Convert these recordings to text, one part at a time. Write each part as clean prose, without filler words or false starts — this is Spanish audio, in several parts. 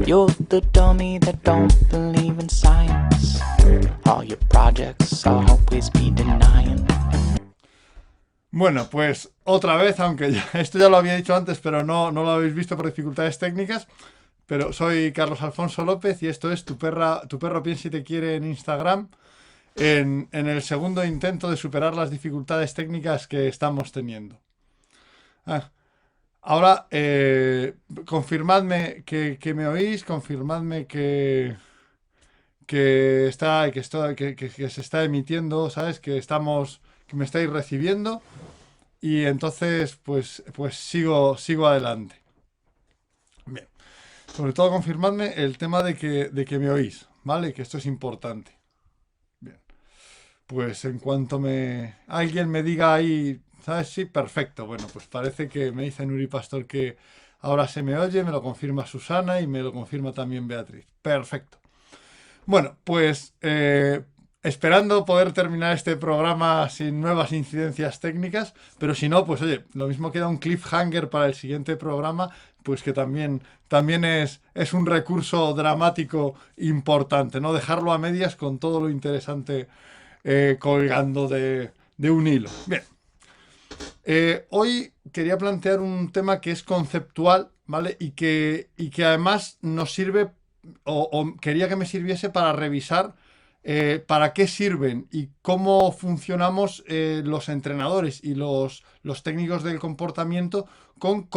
You're the dummy that don't believe in science. All your projects I'll always be denying. Bueno, pues otra vez, aunque esto ya lo había dicho antes, pero no lo habéis visto por dificultades técnicas. Pero soy Carlos Alfonso López y esto es Tu Perro Piensa y Te Quiere en Instagram. En el segundo intento de superar las dificultades técnicas que estamos teniendo. Ahora, confirmadme que me oís, confirmadme que se está emitiendo, ¿sabes? Que me estáis recibiendo. Y entonces, pues sigo adelante. Bien. Sobre todo confirmadme el tema de que me oís, ¿vale? Que esto es importante. Bien. Pues en cuanto alguien me diga ahí, ¿sabes? Sí, perfecto. Bueno, pues parece que me dice Nuri Pastor que ahora se me oye, me lo confirma Susana y me lo confirma también Beatriz. Perfecto. Bueno, pues esperando poder terminar este programa sin nuevas incidencias técnicas, pero si no, pues oye, lo mismo queda un cliffhanger para el siguiente programa, pues que también es un recurso dramático importante, ¿no? Dejarlo a medias con todo lo interesante colgando de un hilo. Bien. Hoy quería plantear un tema que es conceptual, ¿vale? Y que además nos sirve, o quería que me sirviese para revisar para qué sirven y cómo funcionamos los entrenadores y los técnicos del comportamiento con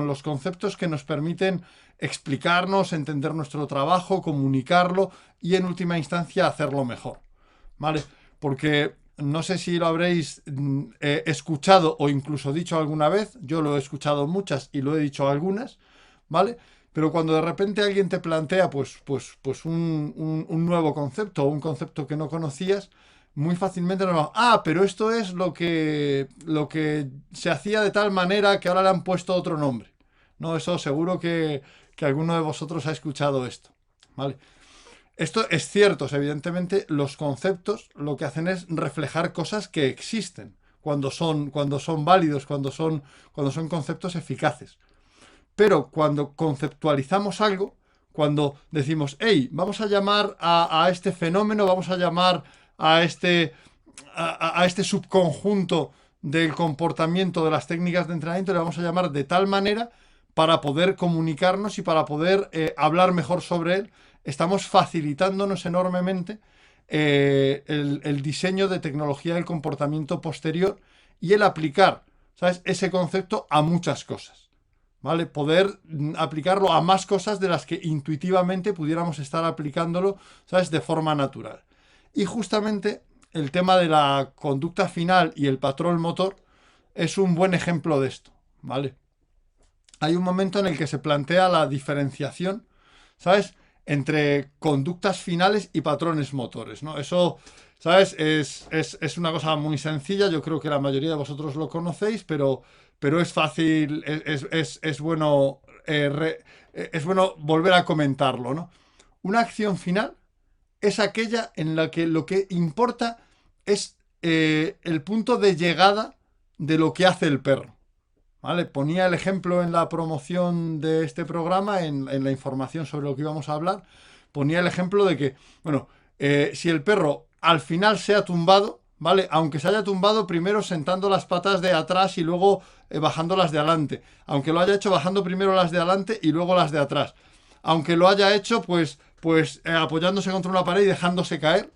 los conceptos que nos permiten explicarnos, entender nuestro trabajo, comunicarlo y en última instancia hacerlo mejor, ¿vale? Porque no sé si lo habréis escuchado o incluso dicho alguna vez. Yo lo he escuchado muchas y lo he dicho algunas, ¿vale? Pero cuando de repente alguien te plantea pues un nuevo concepto o un concepto que no conocías, muy fácilmente nos va, pero esto es lo que se hacía de tal manera que ahora le han puesto otro nombre. No, eso seguro que alguno de vosotros ha escuchado esto, ¿vale? Esto es cierto, evidentemente los conceptos lo que hacen es reflejar cosas que existen cuando son válidos, cuando son conceptos eficaces. Pero cuando conceptualizamos algo, cuando decimos, hey, vamos a llamar a este fenómeno, vamos a llamar a este subconjunto del comportamiento de las técnicas de entrenamiento, le vamos a llamar de tal manera para poder comunicarnos y para poder hablar mejor sobre él, estamos facilitándonos enormemente el diseño de tecnología del comportamiento posterior y el aplicar, ¿sabes?, ese concepto a muchas cosas, ¿vale? Poder aplicarlo a más cosas de las que intuitivamente pudiéramos estar aplicándolo, ¿sabes?, de forma natural. Y justamente el tema de la conducta final y el patrón motor es un buen ejemplo de esto, ¿vale? Hay un momento en el que se plantea la diferenciación, ¿sabes?, entre conductas finales y patrones motores, ¿no? Eso, ¿sabes?, es una cosa muy sencilla. Yo creo que la mayoría de vosotros lo conocéis, pero es fácil, es bueno es bueno volver a comentarlo, ¿no? Una acción final es aquella en la que lo que importa es el punto de llegada de lo que hace el perro, ¿vale? Ponía el ejemplo en la promoción de este programa, en la información sobre lo que íbamos a hablar, ponía el ejemplo de que, bueno, si el perro al final se ha tumbado, ¿vale? Aunque se haya tumbado primero sentando las patas de atrás y luego bajando las de adelante, aunque lo haya hecho bajando primero las de adelante y luego las de atrás, aunque lo haya hecho pues apoyándose contra una pared y dejándose caer,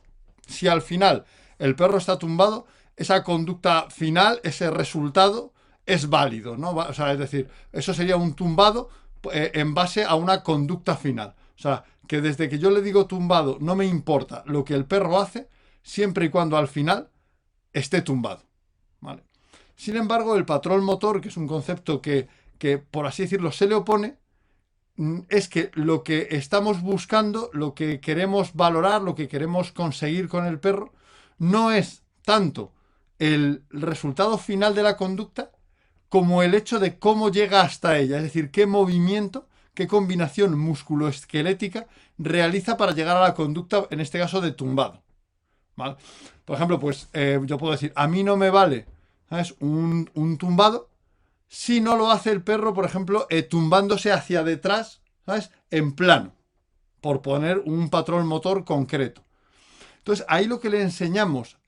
si al final el perro está tumbado, esa conducta final, ese resultado es válido, ¿no? O sea, es decir, eso sería un tumbado en base a una conducta final. O sea, que desde que yo le digo tumbado no me importa lo que el perro hace, siempre y cuando al final esté tumbado, ¿vale? Sin embargo, el patrón motor, que es un concepto que por así decirlo se le opone, es que lo que estamos buscando, lo que queremos valorar, lo que queremos conseguir con el perro, no es tanto el resultado final de la conducta como el hecho de cómo llega hasta ella, es decir, qué movimiento, qué combinación musculoesquelética realiza para llegar a la conducta, en este caso de tumbado, ¿vale? Por ejemplo, pues yo puedo decir, a mí no me vale, ¿sabes?, un tumbado si no lo hace el perro, por ejemplo, tumbándose hacia detrás ¿sabes? En plano, por poner un patrón motor concreto. Entonces, ahí lo que le enseñamos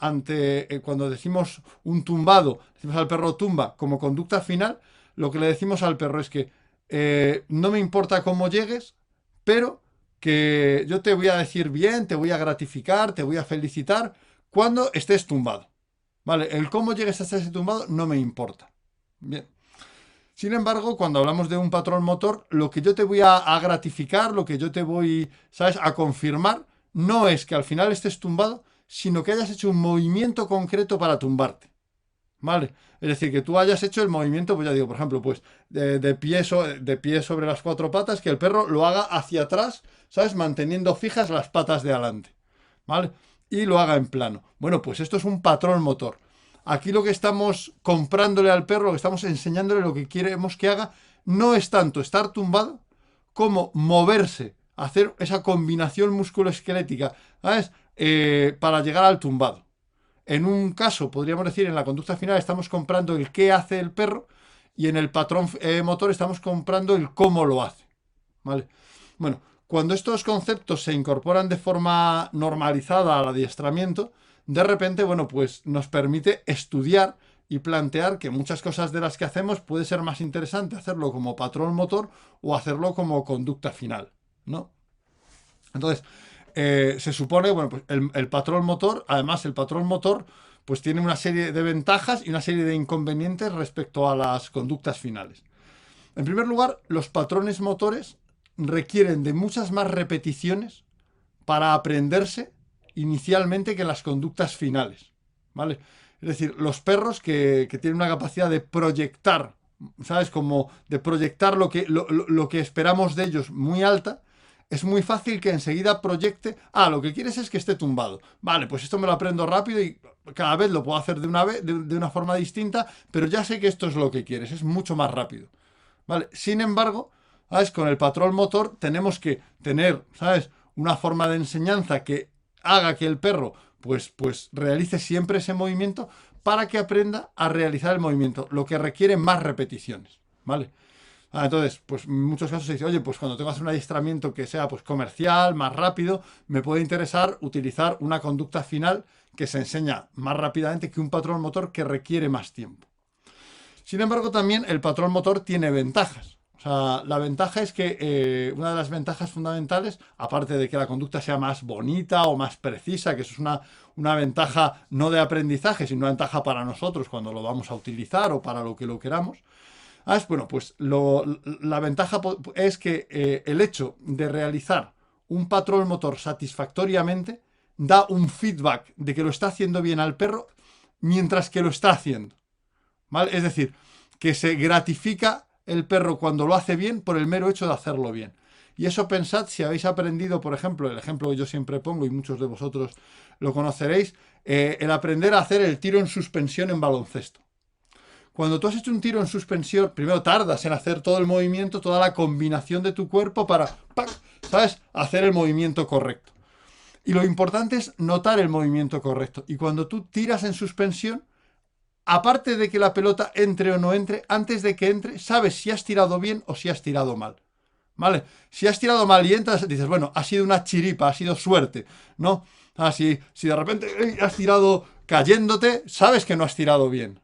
cuando decimos un tumbado, decimos al perro tumba como conducta final, lo que le decimos al perro es que no me importa cómo llegues, pero que yo te voy a decir bien, te voy a gratificar, te voy a felicitar cuando estés tumbado. ¿Vale? El cómo llegues hasta ese tumbado no me importa. Bien. Sin embargo, cuando hablamos de un patrón motor, lo que yo te voy a gratificar, lo que yo te voy, ¿sabes?, a confirmar, no es que al final estés tumbado, sino que hayas hecho un movimiento concreto para tumbarte. ¿Vale? Es decir, que tú hayas hecho el movimiento, pues ya digo, por ejemplo, pues de pie sobre las cuatro patas, que el perro lo haga hacia atrás, ¿sabes? Manteniendo fijas las patas de adelante. ¿Vale? Y lo haga en plano. Bueno, pues esto es un patrón motor. Aquí lo que estamos comprándole al perro, lo que estamos enseñándole, lo que queremos que haga, no es tanto estar tumbado como moverse, hacer esa combinación musculoesquelética, ¿sabes? Para llegar al tumbado. En un caso, podríamos decir, en la conducta final estamos comprando el qué hace el perro y en el patrón motor estamos comprando el cómo lo hace. ¿Vale? Bueno, cuando estos conceptos se incorporan de forma normalizada al adiestramiento, de repente, bueno, pues nos permite estudiar y plantear que muchas cosas de las que hacemos puede ser más interesante hacerlo como patrón motor o hacerlo como conducta final, ¿no? Entonces, se supone, bueno, pues el patrón motor, además el patrón motor, pues tiene una serie de ventajas y una serie de inconvenientes respecto a las conductas finales. En primer lugar, los patrones motores requieren de muchas más repeticiones para aprenderse inicialmente que las conductas finales, ¿vale? Es decir, los perros que tienen una capacidad de proyectar, ¿sabes? Como de proyectar lo que esperamos de ellos muy alta, es muy fácil que enseguida proyecte, lo que quieres es que esté tumbado. Vale, pues esto me lo aprendo rápido y cada vez lo puedo hacer de una forma distinta, pero ya sé que esto es lo que quieres, es mucho más rápido. ¿Vale? Sin embargo, ¿sabes? Con el patrón motor tenemos que tener, ¿sabes?, una forma de enseñanza que haga que el perro pues realice siempre ese movimiento para que aprenda a realizar el movimiento, lo que requiere más repeticiones, ¿vale? Entonces, pues en muchos casos se dice, oye, pues cuando tengo que hacer un adiestramiento que sea pues comercial, más rápido, me puede interesar utilizar una conducta final que se enseña más rápidamente que un patrón motor que requiere más tiempo. Sin embargo, también el patrón motor tiene ventajas. O sea, la ventaja es que una de las ventajas fundamentales, aparte de que la conducta sea más bonita o más precisa, que eso es una ventaja no de aprendizaje, sino una ventaja para nosotros cuando lo vamos a utilizar o para lo que lo queramos. Bueno, pues la ventaja es que el hecho de realizar un patrón motor satisfactoriamente da un feedback de que lo está haciendo bien al perro mientras que lo está haciendo. ¿Vale? Es decir, que se gratifica el perro cuando lo hace bien por el mero hecho de hacerlo bien. Y eso pensad si habéis aprendido, por ejemplo, el ejemplo que yo siempre pongo y muchos de vosotros lo conoceréis, el aprender a hacer el tiro en suspensión en baloncesto. Cuando tú has hecho un tiro en suspensión, primero tardas en hacer todo el movimiento, toda la combinación de tu cuerpo para, ¡pac!, ¿sabes?, hacer el movimiento correcto. Y lo importante es notar el movimiento correcto. Y cuando tú tiras en suspensión, aparte de que la pelota entre o no entre, antes de que entre, sabes si has tirado bien o si has tirado mal. ¿Vale? Si has tirado mal y entras, dices, bueno, ha sido una chiripa, ha sido suerte, ¿no? Si de repente has tirado cayéndote, sabes que no has tirado bien.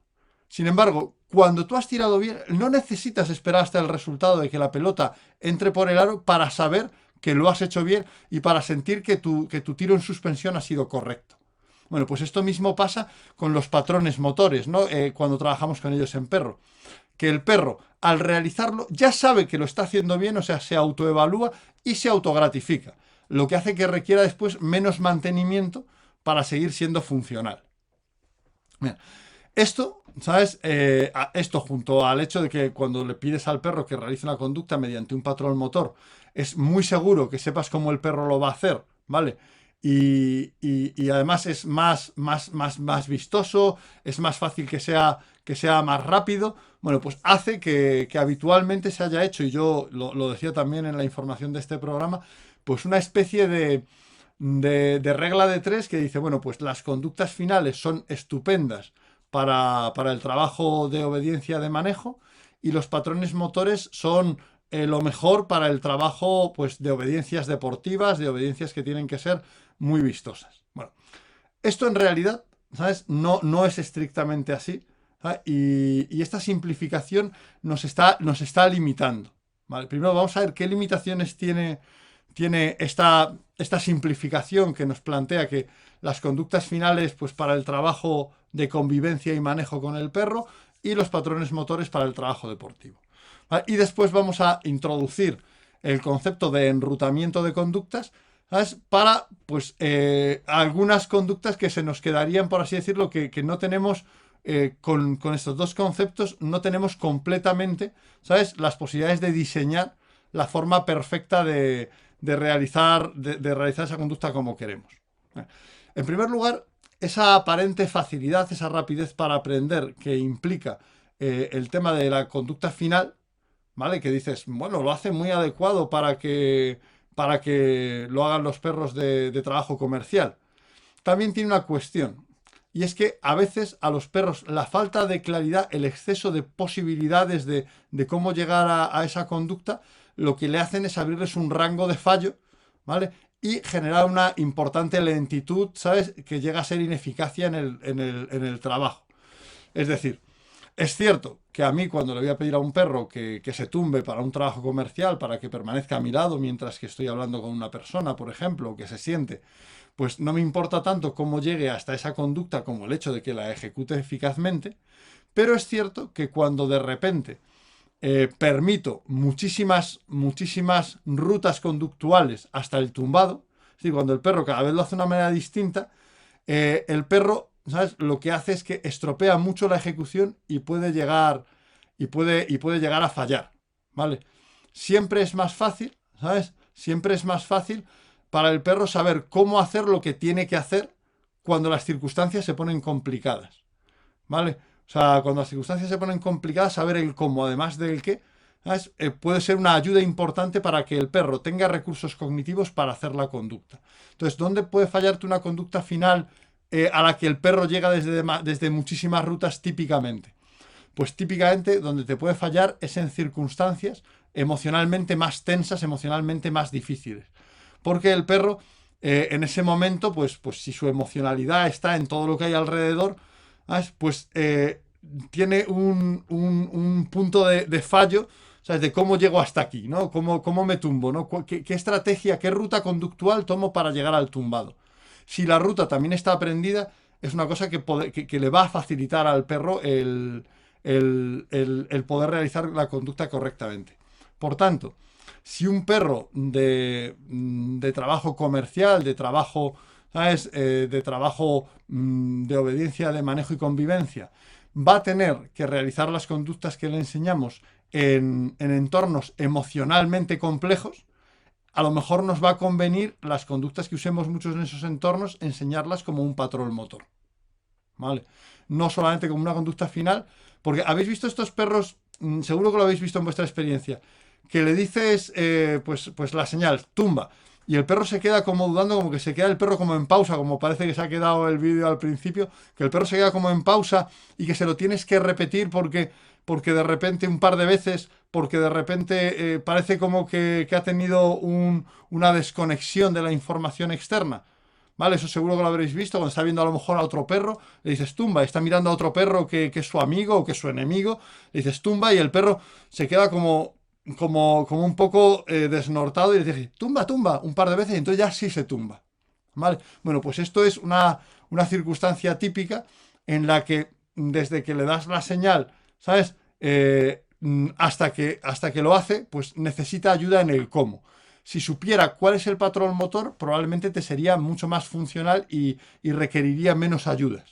Sin embargo, cuando tú has tirado bien, no necesitas esperar hasta el resultado de que la pelota entre por el aro para saber que lo has hecho bien y para sentir que tu tiro en suspensión ha sido correcto. Bueno, pues esto mismo pasa con los patrones motores, ¿no? Cuando trabajamos con ellos en perro. Que el perro, al realizarlo, ya sabe que lo está haciendo bien, o sea, se autoevalúa y se autogratifica. Lo que hace que requiera después menos mantenimiento para seguir siendo funcional. Bien. Esto, ¿sabes? Esto junto al hecho de que cuando le pides al perro que realice una conducta mediante un patrón motor, es muy seguro que sepas cómo el perro lo va a hacer, ¿vale? Y además es más vistoso, es más fácil que sea más rápido. Bueno, pues hace que habitualmente se haya hecho, y yo lo decía también en la información de este programa, pues una especie de regla de tres que dice, bueno, pues las conductas finales son estupendas para el trabajo de obediencia de manejo y los patrones motores son lo mejor para el trabajo, pues, de obediencias deportivas, de obediencias que tienen que ser muy vistosas. Bueno, esto en realidad, ¿sabes? No es estrictamente así, ¿sabes? Y esta simplificación nos está limitando, ¿vale? Primero vamos a ver qué limitaciones tiene esta simplificación que nos plantea que las conductas finales, pues, para el trabajo de convivencia y manejo con el perro, y los patrones motores para el trabajo deportivo. ¿Vale? Y después vamos a introducir el concepto de enrutamiento de conductas, ¿sabes? Para, pues, algunas conductas que se nos quedarían, por así decirlo, que no tenemos, con estos dos conceptos, no tenemos completamente, ¿sabes?, las posibilidades de diseñar la forma perfecta de realizar esa conducta como queremos. En primer lugar, esa aparente facilidad, esa rapidez para aprender que implica el tema de la conducta final, ¿vale? Que dices, bueno, lo hace muy adecuado para que lo hagan los perros de trabajo comercial. También tiene una cuestión, y es que a veces a los perros la falta de claridad, el exceso de posibilidades de cómo llegar a esa conducta, lo que le hacen es abrirles un rango de fallo, ¿vale? Y generar una importante lentitud, ¿sabes?, que llega a ser ineficacia en el trabajo. Es decir, es cierto que a mí, cuando le voy a pedir a un perro que se tumbe para un trabajo comercial, para que permanezca a mi lado mientras que estoy hablando con una persona, por ejemplo, o que se siente, pues no me importa tanto cómo llegue hasta esa conducta como el hecho de que la ejecute eficazmente, pero es cierto que cuando de repente permito muchísimas rutas conductuales hasta el tumbado, es decir, cuando el perro cada vez lo hace de una manera distinta, el perro, ¿sabes?, lo que hace es que estropea mucho la ejecución y puede llegar a fallar, ¿vale? Siempre es más fácil, ¿sabes? Siempre es más fácil para el perro saber cómo hacer lo que tiene que hacer cuando las circunstancias se ponen complicadas, ¿vale? O sea, cuando las circunstancias se ponen complicadas, saber el cómo, además del qué, ¿sabes?, puede ser una ayuda importante para que el perro tenga recursos cognitivos para hacer la conducta. Entonces, ¿dónde puede fallarte una conducta final a la que el perro llega desde muchísimas rutas típicamente? Pues típicamente donde te puede fallar es en circunstancias emocionalmente más tensas, emocionalmente más difíciles. Porque el perro, en ese momento, pues si su emocionalidad está en todo lo que hay alrededor, ¿sabes?, pues tiene un punto de fallo, ¿sabes?, de cómo llego hasta aquí, ¿no? ¿Cómo me tumbo, ¿no? ¿Qué estrategia, qué ruta conductual tomo para llegar al tumbado? Si la ruta también está aprendida, es una cosa que le va a facilitar al perro el poder realizar la conducta correctamente. Por tanto, si un perro de trabajo comercial, de trabajo, ¿sabes?, de trabajo de obediencia, de manejo y convivencia, va a tener que realizar las conductas que le enseñamos en entornos emocionalmente complejos, a lo mejor nos va a convenir las conductas que usemos muchos en esos entornos, enseñarlas como un patrón motor, ¿vale? No solamente como una conducta final, porque habéis visto estos perros, seguro que lo habéis visto en vuestra experiencia, que le dices, pues la señal, tumba, y el perro se queda como dudando, como que se queda el perro como en pausa, como parece que se ha quedado el vídeo al principio, que el perro se queda como en pausa y que se lo tienes que repetir porque de repente un par de veces, porque de repente parece como que ha tenido una desconexión de la información externa. ¿Vale? Eso seguro que lo habréis visto cuando está viendo a lo mejor a otro perro, le dices tumba, y está mirando a otro perro que es su amigo o que es su enemigo, le dices tumba y el perro se queda como un poco desnortado y le dices tumba, tumba, un par de veces y entonces ya sí se tumba. ¿Vale? Bueno, pues esto es una circunstancia típica en la que desde que le das la señal, ¿sabes?, hasta que lo hace, pues necesita ayuda en el cómo. Si supiera cuál es el patrón motor, probablemente te sería mucho más funcional y requeriría menos ayudas,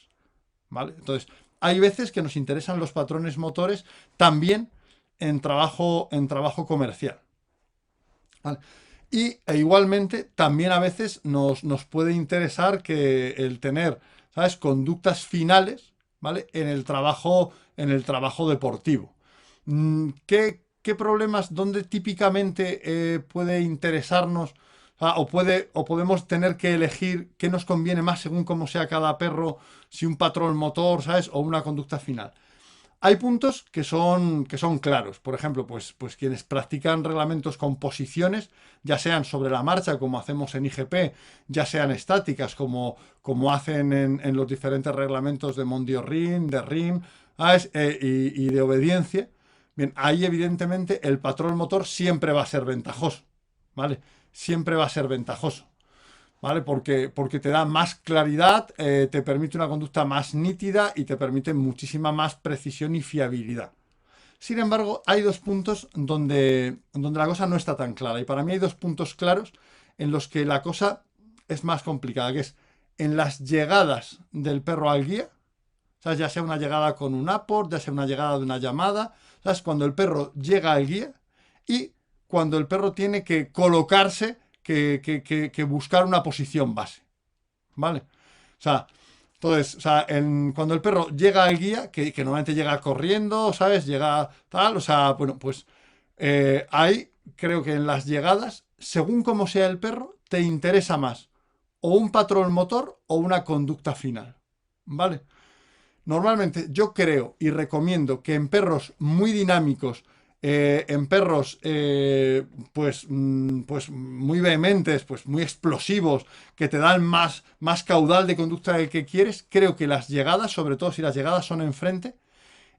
¿vale? Entonces, hay veces que nos interesan los patrones motores también en trabajo comercial, ¿vale? E igualmente, también a veces nos puede interesar que el tener, ¿sabes?, conductas finales, ¿vale?, en el trabajo deportivo. ¿Qué problemas, dónde típicamente puede interesarnos, o podemos tener que elegir qué nos conviene más según cómo sea cada perro, si un patrón motor, ¿sabes?, o una conducta final? Hay puntos que son claros. Por ejemplo, pues quienes practican reglamentos con posiciones, ya sean sobre la marcha, como hacemos en IGP, ya sean estáticas, como hacen en los diferentes reglamentos de Mondial-RIM, de RIM, ¿sabes? Y de obediencia. Bien, ahí evidentemente el patrón motor siempre va a ser ventajoso, ¿vale? Siempre va a ser ventajoso. ¿Vale? Porque te da más claridad, te permite una conducta más nítida y te permite muchísima más precisión y fiabilidad. Sin embargo, hay dos puntos donde la cosa no está tan clara. Y para mí hay dos puntos claros en los que la cosa es más complicada, que es en las llegadas del perro al guía, ¿sabes? Ya sea una llegada con un apport, ya sea una llegada de una llamada, ¿sabes? Cuando el perro llega al guía y cuando el perro tiene que colocarse, que buscar una posición base, ¿vale? O sea, entonces, o sea, cuando el perro llega al guía, que normalmente llega corriendo, ¿sabes? Llega tal, o sea, bueno, pues ahí creo que en las llegadas, según como sea el perro, te interesa más o un patrón motor o una conducta final, ¿vale? Normalmente yo creo y recomiendo que en perros muy dinámicos, en perros pues muy vehementes, pues muy explosivos, que te dan más caudal de conducta del que quieres, creo que las llegadas, sobre todo si las llegadas son enfrente,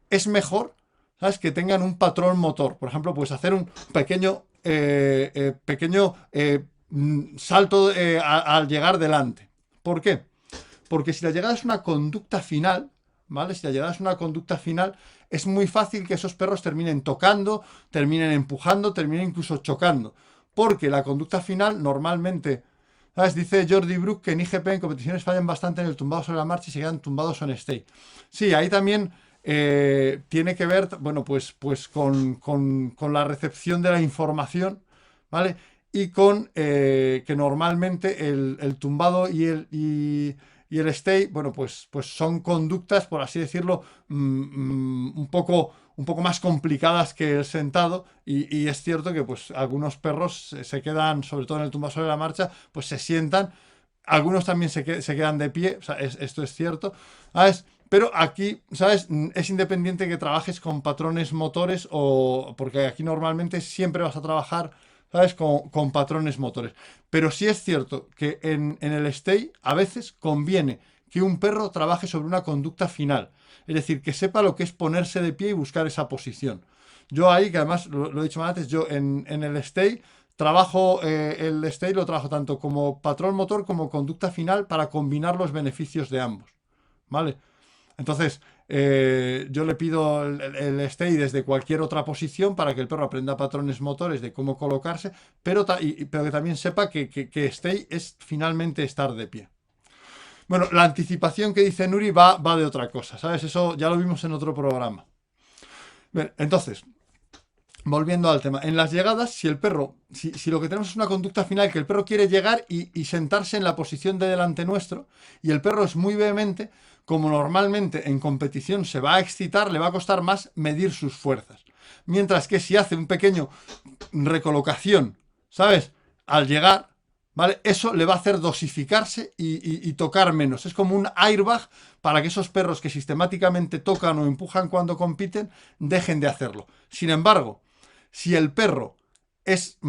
es mejor, ¿sabes? Que tengan un patrón motor. Por ejemplo, puedes hacer un pequeño salto al llegar delante. ¿Por qué? Porque si la llegada es una conducta final, ¿vale? Si la llegada es una conducta final, es muy fácil que esos perros terminen tocando, terminen empujando, terminen incluso chocando. Porque la conducta final normalmente, ¿sabes? Dice Jordi Brook que en IGP en competiciones fallan bastante en el tumbado sobre la marcha y se quedan tumbados on stay. Sí, ahí también tiene que ver, bueno, pues con la recepción de la información, ¿vale? Y con que normalmente el tumbado y el stay, bueno, pues son conductas, por así decirlo, un poco más complicadas que el sentado y es cierto que pues algunos perros se quedan, sobre todo en el tumbado sobre la marcha, pues se sientan, algunos también se quedan de pie, o sea, esto es cierto, ¿sabes? Pero aquí, ¿sabes? Es independiente que trabajes con patrones motores o porque aquí normalmente siempre vas a trabajar, ¿sabes? Con patrones motores. Pero sí es cierto que en el stay a veces conviene que un perro trabaje sobre una conducta final. Es decir, que sepa lo que es ponerse de pie y buscar esa posición. Yo ahí, que además lo he dicho antes, yo en el stay trabajo, el stay lo trabajo tanto como patrón motor como conducta final para combinar los beneficios de ambos. ¿Vale? Entonces, yo le pido el stay desde cualquier otra posición para que el perro aprenda patrones motores de cómo colocarse, pero que también sepa que stay es finalmente estar de pie. Bueno, la anticipación que dice Nuri va de otra cosa, ¿sabes? Eso ya lo vimos en otro programa. Bien, entonces, volviendo al tema, en las llegadas, si lo que tenemos es una conducta final, que el perro quiere llegar y sentarse en la posición de delante nuestro, y el perro es muy vehemente, como normalmente en competición se va a excitar, le va a costar más medir sus fuerzas. Mientras que si hace un pequeño recolocación, ¿sabes? Al llegar, ¿vale? Eso le va a hacer dosificarse y tocar menos. Es como un airbag para que esos perros que sistemáticamente tocan o empujan cuando compiten dejen de hacerlo. Sin embargo, si el perro es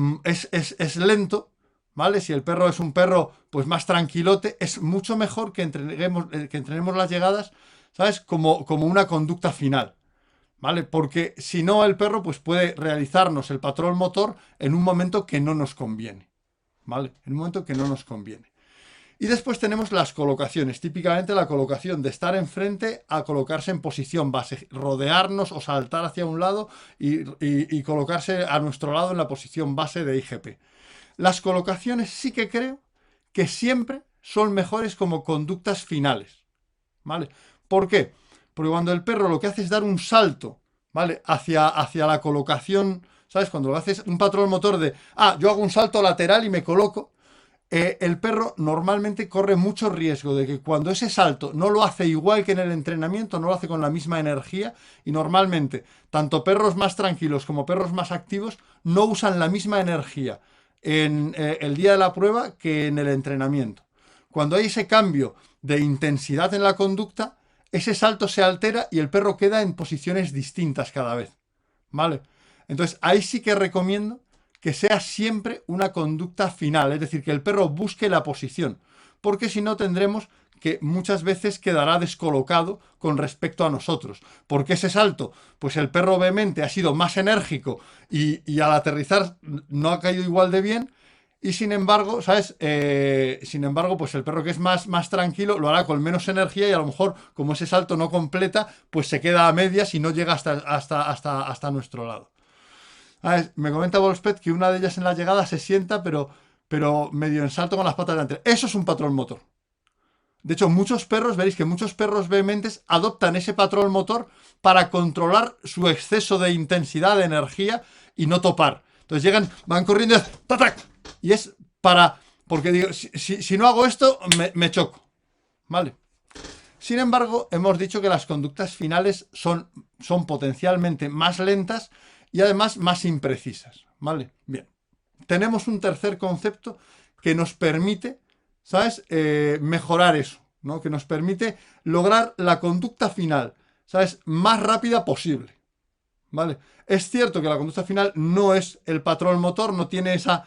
lento, ¿vale? Si el perro es un perro pues más tranquilote, es mucho mejor que entrenemos las llegadas, ¿sabes? Como una conducta final, ¿vale? Porque si no, el perro pues puede realizarnos el patrón motor en un momento que no nos conviene, ¿vale? En un momento que no nos conviene. Y después tenemos las colocaciones, típicamente la colocación de estar enfrente a colocarse en posición base, rodearnos o saltar hacia un lado y colocarse a nuestro lado en la posición base de IGP. Las colocaciones sí que creo que siempre son mejores como conductas finales, ¿vale? ¿Por qué? Porque cuando el perro lo que hace es dar un salto, ¿vale? Hacia la colocación, ¿sabes? Cuando lo haces un patrón motor de, yo hago un salto lateral y me coloco, el perro normalmente corre mucho riesgo de que cuando ese salto no lo hace igual que en el entrenamiento, no lo hace con la misma energía y normalmente tanto perros más tranquilos como perros más activos no usan la misma energía en el día de la prueba que en el entrenamiento. Cuando hay ese cambio de intensidad en la conducta, ese salto se altera y el perro queda en posiciones distintas cada vez, ¿vale? Entonces, ahí sí que recomiendo que sea siempre una conducta final, es decir, que el perro busque la posición, porque si no tendremos que muchas veces quedará descolocado con respecto a nosotros. ¿Por qué ese salto? Pues el perro obviamente ha sido más enérgico y al aterrizar no ha caído igual de bien. Y sin embargo, ¿sabes? Sin embargo, pues el perro que es más tranquilo lo hará con menos energía y a lo mejor, como ese salto no completa, pues se queda a medias y no llega hasta nuestro lado. Me comenta Wolfspet que una de ellas en la llegada se sienta, pero medio en salto con las patas delante. Eso es un patrón motor. De hecho, muchos perros, veréis que muchos perros vehementes adoptan ese patrón motor para controlar su exceso de intensidad, de energía y no topar. Entonces llegan, van corriendo ¡tac! Y es porque digo, si no hago esto, me choco. ¿Vale? Sin embargo, hemos dicho que las conductas finales son potencialmente más lentas y además más imprecisas. ¿Vale? Bien. Tenemos un tercer concepto que nos permite, ¿sabes? Mejorar eso, ¿no? Que nos permite lograr la conducta final, ¿sabes? Más rápida posible, ¿vale? Es cierto que la conducta final no es el patrón motor, no tiene esa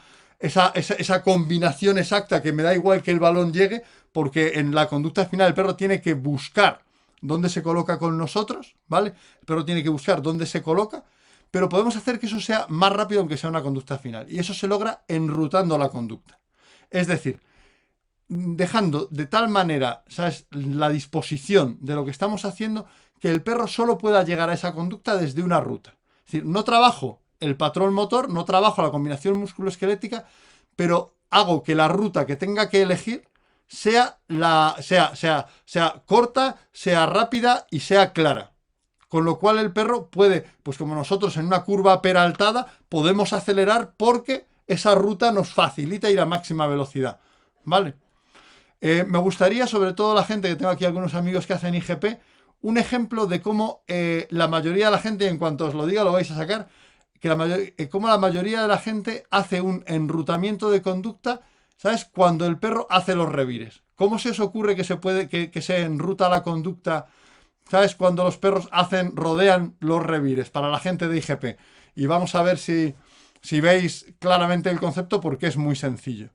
combinación exacta que me da igual que el balón llegue, porque en la conducta final el perro tiene que buscar dónde se coloca con nosotros, ¿vale? El perro tiene que buscar dónde se coloca, pero podemos hacer que eso sea más rápido aunque sea una conducta final. Y eso se logra enrutando la conducta. Es decir, dejando de tal manera, ¿sabes?, la disposición de lo que estamos haciendo que el perro solo pueda llegar a esa conducta desde una ruta. Es decir, no trabajo el patrón motor, no trabajo la combinación musculoesquelética, pero hago que la ruta que tenga que elegir sea corta, sea rápida y sea clara. Con lo cual el perro puede, pues como nosotros en una curva peraltada, podemos acelerar porque esa ruta nos facilita ir a máxima velocidad. ¿Vale? Me gustaría, sobre todo la gente, que tengo aquí algunos amigos que hacen IGP, un ejemplo de cómo la mayoría de la gente, en cuanto os lo diga lo vais a sacar, cómo la mayoría de la gente hace un enrutamiento de conducta, ¿sabes? Cuando el perro hace los revires. ¿Cómo se os ocurre que se enruta la conducta, ¿sabes? Cuando los perros rodean los revires, para la gente de IGP. Y vamos a ver si veis claramente el concepto, porque es muy sencillo.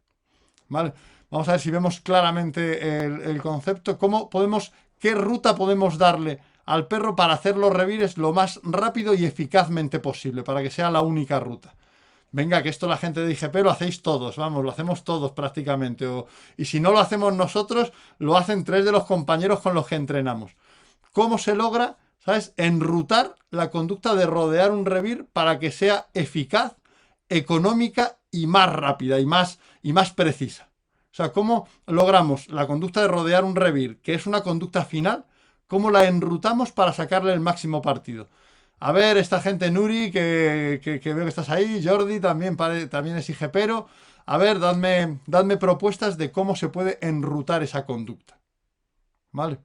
¿Vale? Vamos a ver si vemos claramente el concepto. ¿Qué ruta podemos darle al perro para hacer los revires lo más rápido y eficazmente posible, para que sea la única ruta? Venga, que esto la gente de IGP lo hacéis todos, vamos, lo hacemos todos prácticamente. Y si no lo hacemos nosotros, lo hacen 3 de los compañeros con los que entrenamos. ¿Cómo se logra, ¿sabes?, enrutar la conducta de rodear un revir para que sea eficaz, económica y más rápida y más precisa? O sea, ¿cómo logramos la conducta de rodear un revir, que es una conducta final, cómo la enrutamos para sacarle el máximo partido? A ver, esta gente, Nuri, que veo que estás ahí, Jordi también es IGPero. A ver, dadme propuestas de cómo se puede enrutar esa conducta. ¿Vale?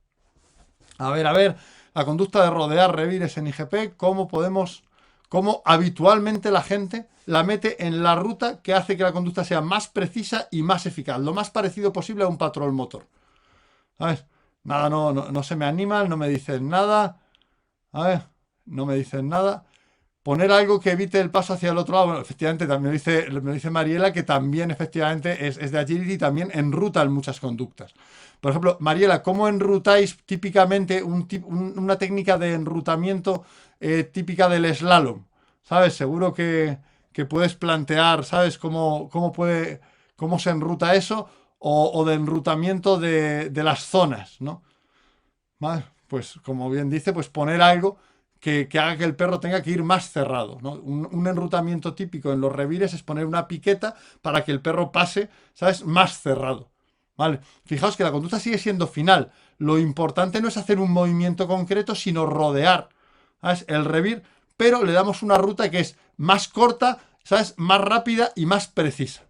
A ver, la conducta de rodear revires en IGP, cómo habitualmente la gente la mete en la ruta que hace que la conducta sea más precisa y más eficaz, lo más parecido posible a un patrón motor. ¿Sabes? Nada, no se me animan, no me dicen nada. A ver, no me dicen nada. Poner algo que evite el paso hacia el otro lado. Bueno, efectivamente, también me dice Mariela que también efectivamente es de Agility y también enrutan muchas conductas. Por ejemplo, Mariela, ¿cómo enrutáis típicamente una técnica de enrutamiento típica del slalom? ¿Sabes? Seguro que puedes plantear, ¿sabes? Cómo se enruta eso o de enrutamiento de las zonas, ¿no? ¿Vale? Pues como bien dice, pues poner algo que haga que el perro tenga que ir más cerrado, ¿no? Un enrutamiento típico en los revires es poner una piqueta para que el perro pase, ¿sabes?, más cerrado. ¿Vale? Fijaos que la conducta sigue siendo final. Lo importante no es hacer un movimiento concreto, sino rodear, ¿sabes?, el revir, pero le damos una ruta que es más corta, ¿sabes?, más rápida y más precisa.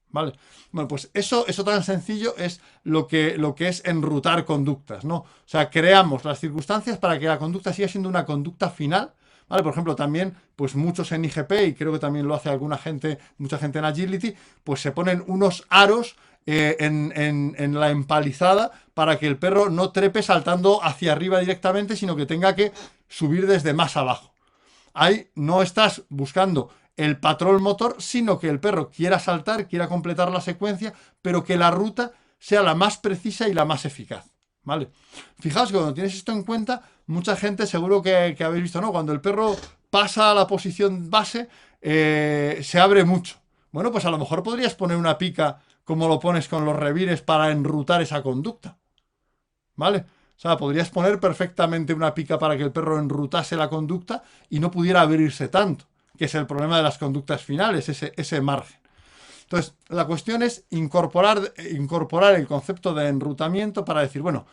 ¿Vale? Bueno, pues eso tan sencillo es lo que es enrutar conductas, ¿no? O sea, creamos las circunstancias para que la conducta siga siendo una conducta final, ¿Vale? Por ejemplo, también, pues muchos en IGP, y creo que también lo hace alguna gente, mucha gente en Agility, pues se ponen unos aros en la empalizada para que el perro no trepe saltando hacia arriba directamente, sino que tenga que subir desde más abajo. Ahí no estás buscando el patrón motor, sino que el perro quiera saltar, quiera completar la secuencia, pero que la ruta sea la más precisa y la más eficaz. ¿Vale? Fijaos que cuando tienes esto en cuenta, mucha gente seguro que habéis visto, ¿no? Cuando el perro pasa a la posición base, se abre mucho. Bueno, pues a lo mejor podrías poner una pica como lo pones con los revires para enrutar esa conducta. ¿Vale? O sea, podrías poner perfectamente una pica para que el perro enrutase la conducta y no pudiera abrirse tanto, que es el problema de las conductas finales, ese margen. Entonces, la cuestión es incorporar el concepto de enrutamiento para decir, bueno,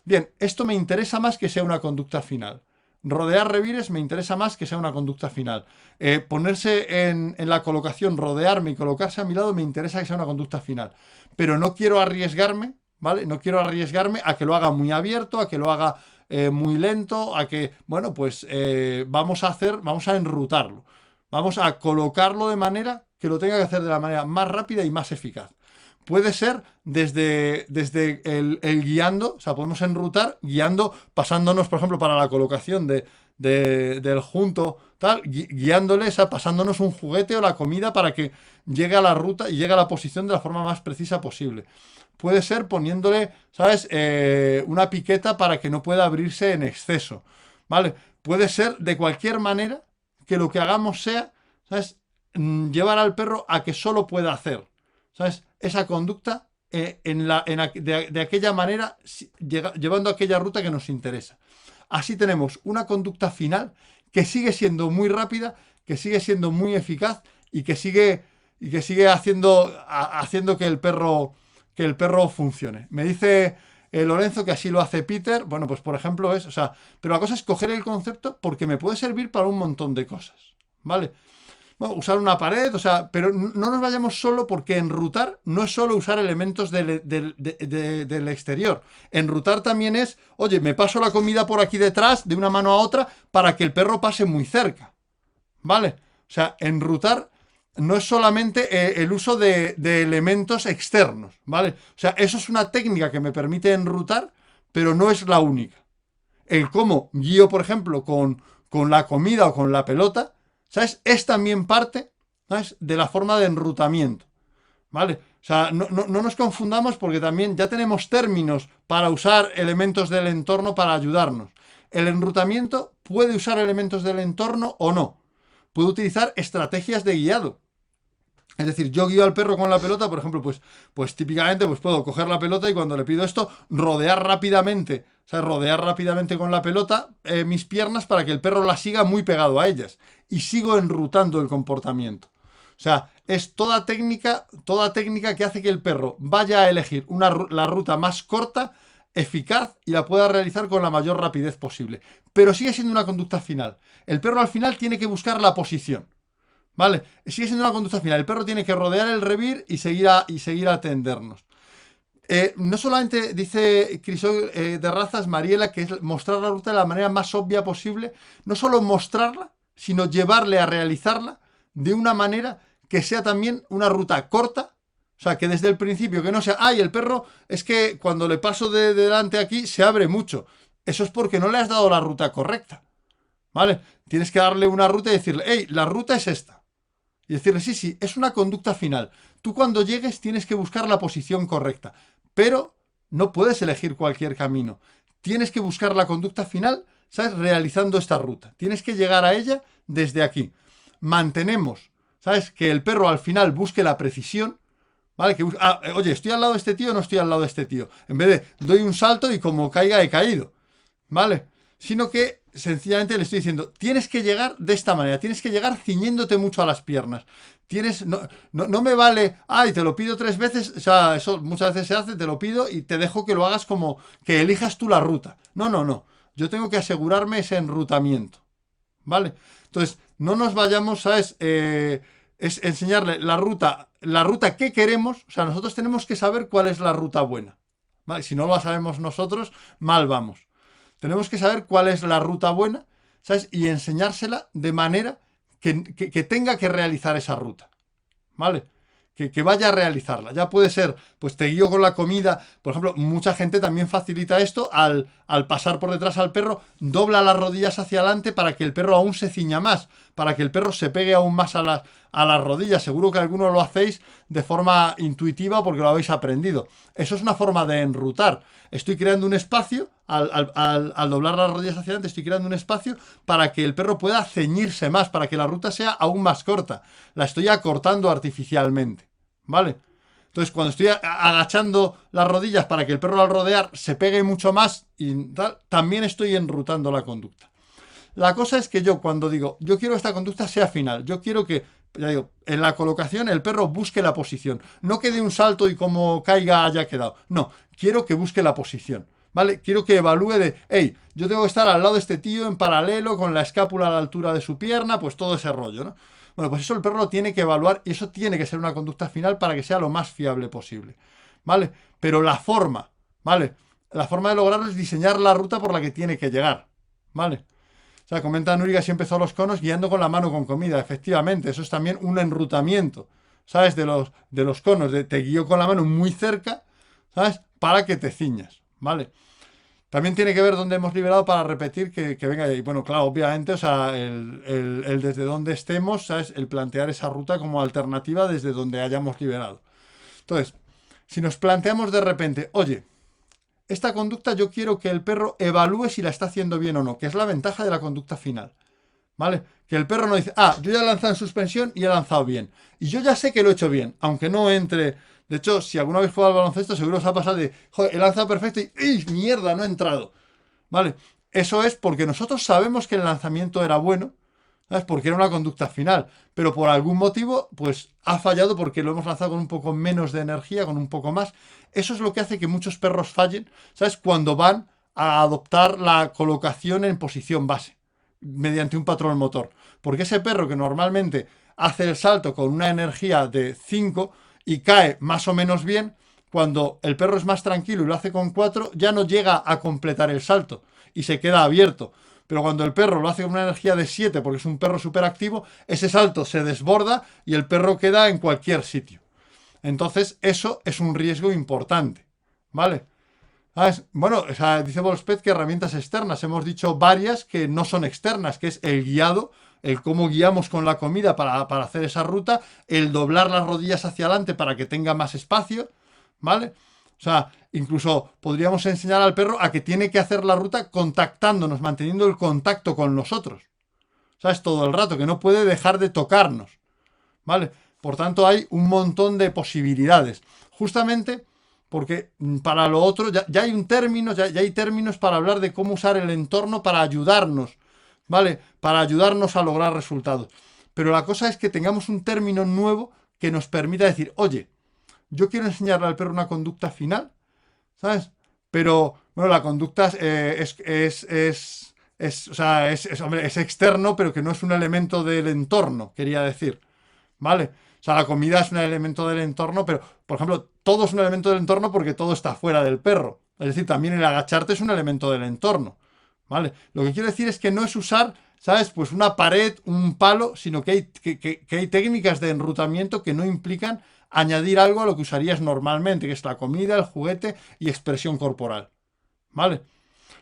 bien, esto me interesa más que sea una conducta final. Rodear revires me interesa más que sea una conducta final. Ponerse en la colocación, rodearme y colocarse a mi lado me interesa que sea una conducta final. Pero no quiero arriesgarme, ¿vale? No quiero arriesgarme a que lo haga muy abierto, a que lo haga muy lento, a que, bueno, pues vamos a enrutarlo. Vamos a colocarlo de manera que lo tenga que hacer de la manera más rápida y más eficaz. Puede ser desde el guiando, o sea, podemos enrutar guiando, pasándonos, por ejemplo, para la colocación del junto, tal, guiándole, o sea, pasándonos un juguete o la comida para que llegue a la ruta y llegue a la posición de la forma más precisa posible. Puede ser poniéndole, ¿sabes?, una piqueta para que no pueda abrirse en exceso, ¿vale? Puede ser de cualquier manera que lo que hagamos sea, ¿sabes?, llevar al perro a que solo pueda hacer, ¿sabes?, esa conducta de aquella manera, llevando a aquella ruta que nos interesa. Así tenemos una conducta final que sigue siendo muy rápida, que sigue siendo muy eficaz y que sigue haciendo que el perro funcione. Me dice Lorenzo que así lo hace Peter. Bueno, pues por ejemplo o sea, pero la cosa es coger el concepto porque me puede servir para un montón de cosas, ¿vale? Bueno, usar una pared, o sea, pero no nos vayamos solo porque enrutar no es solo usar elementos del exterior. Enrutar también es, oye, me paso la comida por aquí detrás de una mano a otra para que el perro pase muy cerca, ¿vale? O sea, enrutar no es solamente el uso de elementos externos, ¿vale? O sea, eso es una técnica que me permite enrutar, pero no es la única. El cómo guío, por ejemplo, con la comida o con la pelota, ¿sabes?, es también parte, ¿sabes?, de la forma de enrutamiento, ¿vale? O sea, no nos confundamos porque también ya tenemos términos para usar elementos del entorno para ayudarnos. El enrutamiento puede usar elementos del entorno o no. Puede utilizar estrategias de guiado. Es decir, yo guío al perro con la pelota, por ejemplo, pues típicamente pues puedo coger la pelota y cuando le pido esto, rodear rápidamente con la pelota mis piernas para que el perro la siga muy pegado a ellas. Y sigo enrutando el comportamiento. O sea, es toda técnica que hace que el perro vaya a elegir la ruta más corta, eficaz y la pueda realizar con la mayor rapidez posible. Pero sigue siendo una conducta final. El perro al final tiene que buscar la posición. ¿Vale? Sigue siendo una conducta final. El perro tiene que rodear el revir y seguir a atendernos. No solamente dice Crisol de Razas, Mariela, que es mostrar la ruta de la manera más obvia posible. No solo mostrarla, sino llevarle a realizarla de una manera que sea también una ruta corta. O sea, que desde el principio, que no sea, ay, el perro es que cuando le paso de delante aquí se abre mucho. Eso es porque no le has dado la ruta correcta. ¿Vale? Tienes que darle una ruta y decirle, hey, la ruta es esta. Y decirle, sí, es una conducta final. Tú cuando llegues tienes que buscar la posición correcta. Pero no puedes elegir cualquier camino. Tienes que buscar la conducta final, ¿sabes?, realizando esta ruta. Tienes que llegar a ella desde aquí. Mantenemos, ¿sabes?, que el perro al final busque la precisión. ¿Vale? Oye, ¿estoy al lado de este tío o no estoy al lado de este tío? En vez de, doy un salto y como caiga he caído. ¿Vale? Sino que sencillamente le estoy diciendo, tienes que llegar de esta manera, tienes que llegar ciñéndote mucho a las piernas. No me vale, ay, te lo pido 3 veces, o sea, eso muchas veces se hace, te lo pido y te dejo que lo hagas como que elijas tú la ruta. No. Yo tengo que asegurarme ese enrutamiento. ¿Vale? Entonces, no nos vayamos, ¿sabes? Es enseñarle la ruta que queremos, o sea, nosotros tenemos que saber cuál es la ruta buena. ¿Vale? Si no lo sabemos nosotros, mal vamos. Tenemos que saber cuál es la ruta buena, ¿sabes? Y enseñársela de manera que tenga que realizar esa ruta, ¿vale? Que vaya a realizarla. Ya puede ser, pues te guío con la comida. Por ejemplo, mucha gente también facilita esto al pasar por detrás al perro, dobla las rodillas hacia adelante para que el perro aún se ciña más, para que el perro se pegue aún más a las rodillas. Seguro que algunos lo hacéis de forma intuitiva porque lo habéis aprendido. Eso es una forma de enrutar. Estoy creando un espacio, al doblar las rodillas hacia adelante, estoy creando un espacio para que el perro pueda ceñirse más, para que la ruta sea aún más corta. La estoy acortando artificialmente, ¿vale? Entonces, cuando estoy agachando las rodillas para que el perro al rodear se pegue mucho más y tal, también estoy enrutando la conducta. La cosa es que yo cuando digo, yo quiero que esta conducta sea final, yo quiero que, ya digo, en la colocación el perro busque la posición, no que dé un salto y como caiga haya quedado, no, quiero que busque la posición, ¿vale? Quiero que evalúe de, hey, yo tengo que estar al lado de este tío en paralelo, con la escápula a la altura de su pierna, pues todo ese rollo, ¿no? Bueno, pues eso el perro lo tiene que evaluar y eso tiene que ser una conducta final para que sea lo más fiable posible, ¿vale? Pero la forma, ¿vale? La forma de lograrlo es diseñar la ruta por la que tiene que llegar, ¿vale? O sea, comenta Nuri que así empezó los conos guiando con la mano con comida. Efectivamente, eso es también un enrutamiento, ¿sabes? De los conos, te guío con la mano muy cerca, ¿sabes? Para que te ciñas, ¿vale? También tiene que ver dónde hemos liberado para repetir que venga. Y bueno, claro, obviamente, o sea, el desde donde estemos, ¿sabes? El plantear esa ruta como alternativa desde donde hayamos liberado. Entonces, si nos planteamos de repente, oye, esta conducta yo quiero que el perro evalúe si la está haciendo bien o no, que es la ventaja de la conducta final, ¿vale? Que el perro no dice, yo ya he lanzado en suspensión y he lanzado bien. Y yo ya sé que lo he hecho bien, aunque no entre. De hecho, si alguna vez juega al baloncesto, seguro os ha pasado de, joder, he lanzado perfecto y ¡ih, mierda, no he entrado! ¿Vale? Eso es porque nosotros sabemos que el lanzamiento era bueno, ¿sabes? Porque era una conducta final, pero por algún motivo, pues ha fallado porque lo hemos lanzado con un poco menos de energía, con un poco más. Eso es lo que hace que muchos perros fallen, ¿sabes? Cuando van a adoptar la colocación en posición base, mediante un patrón motor. Porque ese perro que normalmente hace el salto con una energía de 5 y cae más o menos bien, cuando el perro es más tranquilo y lo hace con 4, ya no llega a completar el salto y se queda abierto. Pero cuando el perro lo hace con una energía de 7 porque es un perro súper activo, ese salto se desborda y el perro queda en cualquier sitio. Entonces, eso es un riesgo importante, ¿vale? ¿Sabes? Bueno, o sea, dice Volspet que herramientas externas. Hemos dicho varias que no son externas, que es el guiado, el cómo guiamos con la comida para hacer esa ruta, el doblar las rodillas hacia adelante para que tenga más espacio, ¿vale? O sea, incluso podríamos enseñar al perro a que tiene que hacer la ruta contactándonos, manteniendo el contacto con nosotros. ¿Sabes? Todo el rato, que no puede dejar de tocarnos, ¿vale? Por tanto, hay un montón de posibilidades. Justamente porque para lo otro ya hay un término, ya hay términos para hablar de cómo usar el entorno para ayudarnos, ¿vale? Para ayudarnos a lograr resultados. Pero la cosa es que tengamos un término nuevo que nos permita decir, oye, yo quiero enseñarle al perro una conducta final, ¿sabes? Pero, bueno, la conducta o sea, hombre, es externo, pero que no es un elemento del entorno, quería decir, ¿vale? O sea, la comida es un elemento del entorno, pero, por ejemplo, todo es un elemento del entorno porque todo está fuera del perro. Es decir, también el agacharte es un elemento del entorno, ¿vale? Lo que quiero decir es que no es usar, ¿sabes? Pues una pared, un palo, sino que hay técnicas de enrutamiento que no implican añadir algo a lo que usarías normalmente, que es la comida, el juguete y expresión corporal, ¿vale?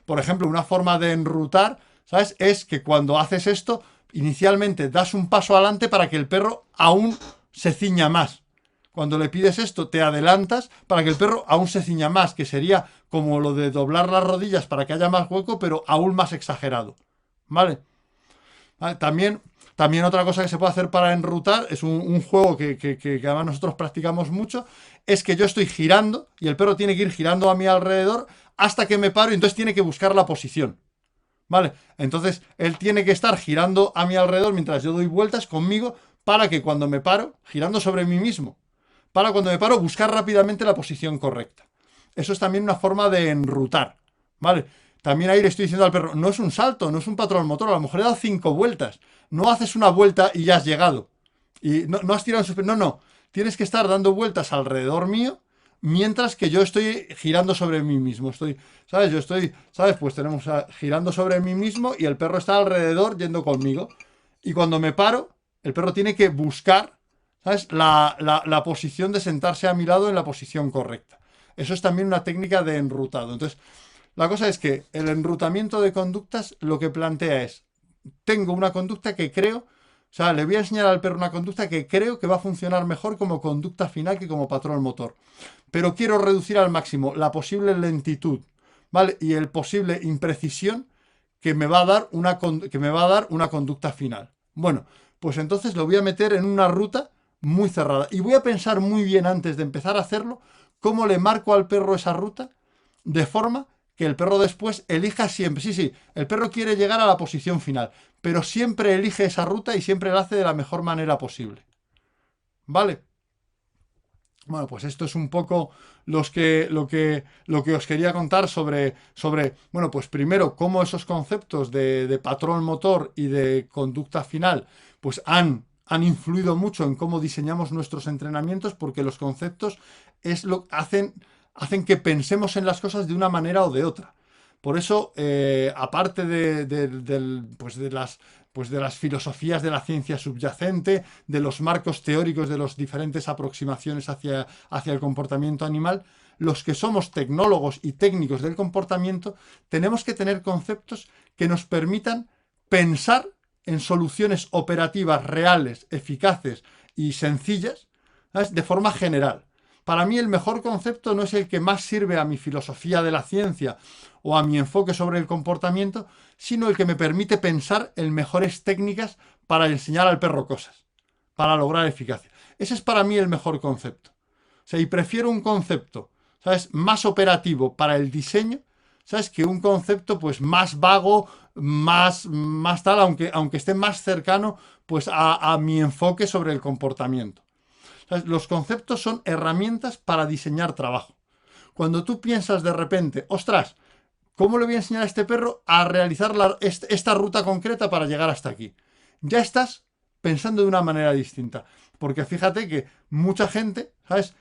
Por ejemplo, una forma de enrutar, ¿sabes? Es que cuando haces esto, inicialmente das un paso adelante para que el perro aún se ciña más. Cuando le pides esto, te adelantas para que el perro aún se ciña más, que sería como lo de doblar las rodillas para que haya más hueco, pero aún más exagerado, ¿vale? ¿Vale? También otra cosa que se puede hacer para enrutar, es un juego que además nosotros practicamos mucho, es que yo estoy girando y el perro tiene que ir girando a mi alrededor hasta que me paro y entonces tiene que buscar la posición, ¿vale? Entonces él tiene que estar girando a mi alrededor mientras yo doy vueltas conmigo para que cuando me paro, girando sobre mí mismo, para cuando me paro buscar rápidamente la posición correcta. Eso es también una forma de enrutar, ¿vale? También ahí le estoy diciendo al perro, no es un salto, no es un patrón motor, a lo mejor he dado 5 vueltas. No haces una vuelta y ya has llegado. Y no has tirado en suspensión. No, tienes que estar dando vueltas alrededor mío, mientras que yo estoy girando sobre mí mismo. ¿Sabes? Yo estoy, ¿sabes? Pues tenemos girando sobre mí mismo y el perro está alrededor yendo conmigo. Y cuando me paro, el perro tiene que buscar, ¿sabes? La posición de sentarse a mi lado en la posición correcta. Eso es también una técnica de enrutado. Entonces, la cosa es que el enrutamiento de conductas lo que plantea es, tengo una conducta que creo, o sea, le voy a enseñar al perro una conducta que creo que va a funcionar mejor como conducta final que como patrón motor. Pero quiero reducir al máximo la posible lentitud, ¿vale? Y el posible imprecisión que me va a dar una conducta final. Bueno, pues entonces lo voy a meter en una ruta muy cerrada. Y voy a pensar muy bien antes de empezar a hacerlo cómo le marco al perro esa ruta de forma que el perro después elija siempre. Sí, sí, el perro quiere llegar a la posición final, pero siempre elige esa ruta y siempre la hace de la mejor manera posible. ¿Vale? Bueno, pues esto es un poco lo que os quería contar sobre, bueno, pues primero cómo esos conceptos de patrón motor y de conducta final, pues han influido mucho en cómo diseñamos nuestros entrenamientos, porque los conceptos hacen que pensemos en las cosas de una manera o de otra. Por eso, aparte de las filosofías de la ciencia subyacente, de los marcos teóricos de las diferentes aproximaciones hacia el comportamiento animal, los que somos tecnólogos y técnicos del comportamiento, tenemos que tener conceptos que nos permitan pensar en soluciones operativas reales, eficaces y sencillas, ¿sabes? De forma general. Para mí el mejor concepto no es el que más sirve a mi filosofía de la ciencia o a mi enfoque sobre el comportamiento, sino el que me permite pensar en mejores técnicas para enseñar al perro cosas, para lograr eficacia. Ese es para mí el mejor concepto. O sea, y prefiero un concepto, ¿sabes?, más operativo para el diseño, ¿sabes?, que un concepto pues más vago, más tal, aunque esté más cercano pues a mi enfoque sobre el comportamiento. ¿Sabes? Los conceptos son herramientas para diseñar trabajo. Cuando tú piensas de repente, ostras, ¿cómo le voy a enseñar a este perro a realizar esta ruta concreta para llegar hasta aquí? Ya estás pensando de una manera distinta. Porque fíjate que mucha gente, ¿sabes?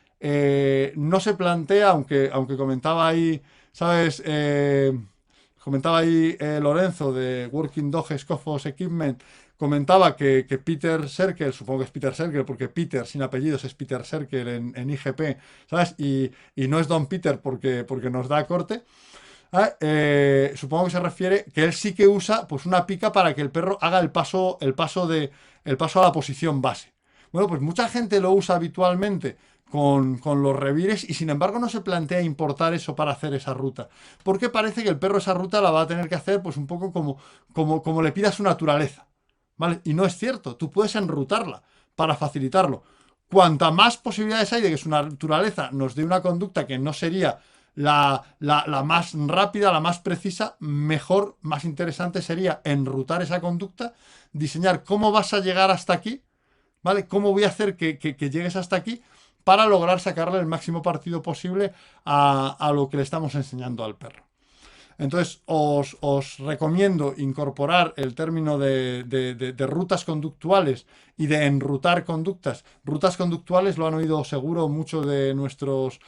No se plantea, aunque comentaba ahí, ¿sabes? Comentaba ahí Lorenzo de Working Dog Scofos Equipment, comentaba que Peter Serkel, supongo que es Peter Serkel, porque Peter sin apellidos es Peter Serkel en IGP, ¿sabes? Y no es Don Peter porque nos da corte. Supongo que se refiere que él sí que usa pues una pica para que el perro haga el paso a la posición base. Bueno, pues mucha gente lo usa habitualmente con los revires y sin embargo no se plantea importar eso para hacer esa ruta. Porque parece que el perro esa ruta la va a tener que hacer pues un poco como le pida su naturaleza. ¿Vale? Y no es cierto, tú puedes enrutarla para facilitarlo. Cuanta más posibilidades hay de que su naturaleza nos dé una conducta que no sería la más rápida, la más precisa, mejor, más interesante sería enrutar esa conducta, diseñar cómo vas a llegar hasta aquí, ¿vale? ¿Cómo voy a hacer que llegues hasta aquí para lograr sacarle el máximo partido posible a lo que le estamos enseñando al perro? Entonces, os recomiendo incorporar el término de rutas conductuales y de enrutar conductas. Rutas conductuales lo han oído seguro muchos de nuestros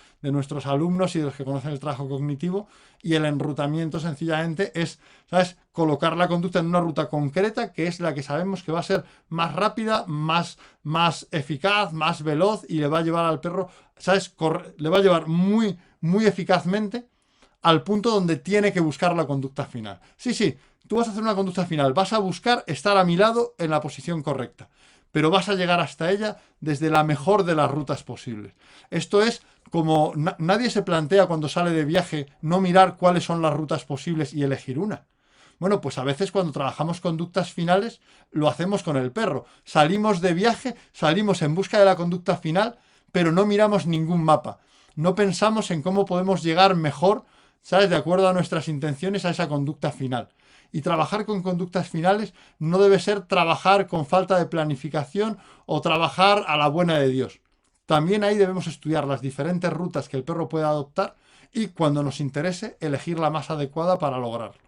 alumnos y de los que conocen el trabajo cognitivo. Y el enrutamiento sencillamente es, ¿sabes?, colocar la conducta en una ruta concreta que es la que sabemos que va a ser más rápida, más eficaz, más veloz y le va a llevar al perro, ¿sabes?, le va a llevar muy, muy eficazmente al punto donde tiene que buscar la conducta final. Sí, sí, tú vas a hacer una conducta final, vas a buscar estar a mi lado en la posición correcta, pero vas a llegar hasta ella desde la mejor de las rutas posibles. Esto es como nadie se plantea cuando sale de viaje no mirar cuáles son las rutas posibles y elegir una. Bueno, pues a veces cuando trabajamos conductas finales lo hacemos con el perro. Salimos de viaje, salimos en busca de la conducta final, pero no miramos ningún mapa. No pensamos en cómo podemos llegar mejor, ¿sabes?, de acuerdo a nuestras intenciones a esa conducta final. Y trabajar con conductas finales no debe ser trabajar con falta de planificación o trabajar a la buena de Dios. También ahí debemos estudiar las diferentes rutas que el perro puede adoptar y cuando nos interese elegir la más adecuada para lograrlo.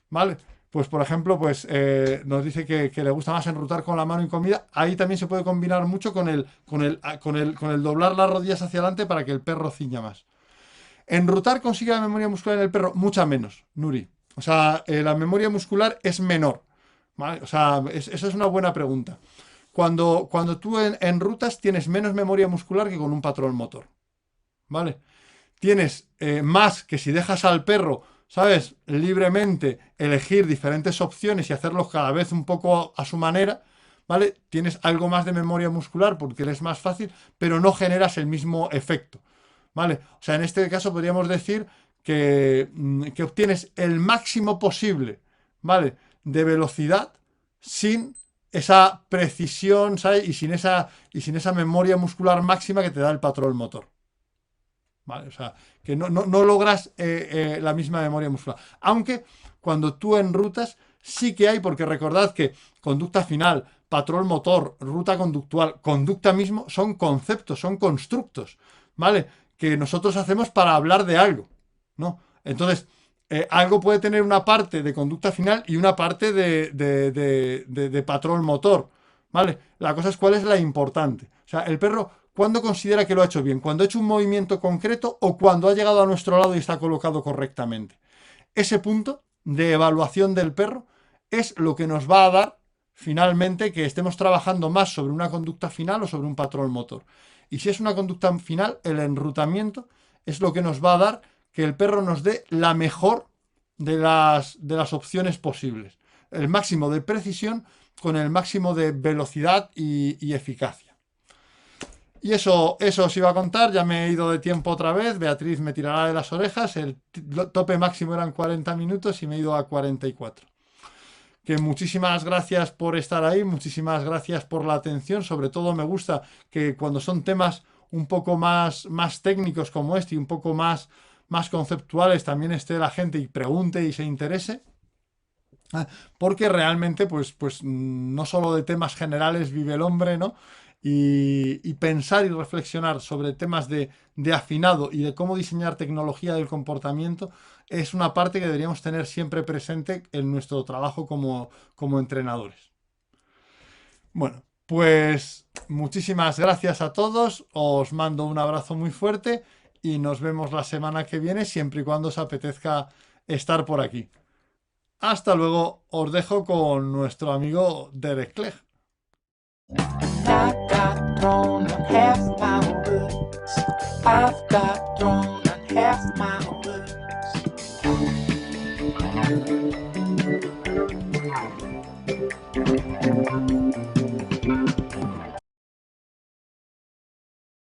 ¿Vale? pues por ejemplo, pues nos dice que le gusta más enrutar con la mano y comida. Ahí también se puede combinar mucho con el doblar las rodillas hacia adelante para que el perro ciña más. ¿Enrutar consigue la memoria muscular en el perro? Mucha menos, Nuri. O sea, la memoria muscular es menor. ¿Vale? O sea, esa es una buena pregunta. Cuando tú enrutas tienes menos memoria muscular que con un patrón motor. ¿Vale? Tienes más que si dejas al perro, ¿sabes? Libremente elegir diferentes opciones y hacerlos cada vez un poco a su manera, ¿vale? Tienes algo más de memoria muscular porque le es más fácil, pero no generas el mismo efecto, ¿vale? O sea, en este caso podríamos decir que obtienes el máximo posible, ¿vale? De velocidad sin esa precisión, ¿sabes? Y sin esa memoria muscular máxima que te da el patrón motor. ¿Vale? O sea, que no logras la misma memoria muscular. Aunque cuando tú enrutas, sí que hay, porque recordad que conducta final, patrón motor, ruta conductual, conducta mismo, son conceptos, son constructos, ¿vale? Que nosotros hacemos para hablar de algo, ¿no? Entonces, algo puede tener una parte de conducta final y una parte de patrón motor, ¿vale? La cosa es cuál es la importante. O sea, el perro, ¿cuándo considera que lo ha hecho bien? ¿Cuando ha hecho un movimiento concreto o cuando ha llegado a nuestro lado y está colocado correctamente? Ese punto de evaluación del perro es lo que nos va a dar finalmente que estemos trabajando más sobre una conducta final o sobre un patrón motor. Y si es una conducta final, el enrutamiento es lo que nos va a dar que el perro nos dé la mejor de las opciones posibles. El máximo de precisión con el máximo de velocidad y eficacia. Y eso os iba a contar, ya me he ido de tiempo otra vez, Beatriz me tirará de las orejas, el tope máximo eran 40 minutos y me he ido a 44. Que muchísimas gracias por estar ahí, muchísimas gracias por la atención, sobre todo me gusta que cuando son temas un poco más técnicos como este y un poco más conceptuales también esté la gente y pregunte y se interese. Porque realmente, pues no solo de temas generales vive el hombre, ¿no? Y pensar y reflexionar sobre temas de afinado y de cómo diseñar tecnología del comportamiento es una parte que deberíamos tener siempre presente en nuestro trabajo como entrenadores. Bueno, pues muchísimas gracias a todos, os mando un abrazo muy fuerte y nos vemos la semana que viene, siempre y cuando os apetezca estar por aquí. Hasta luego, os dejo con nuestro amigo Derek Clegg. I got thrown on half my words. I've got thrown on half my words.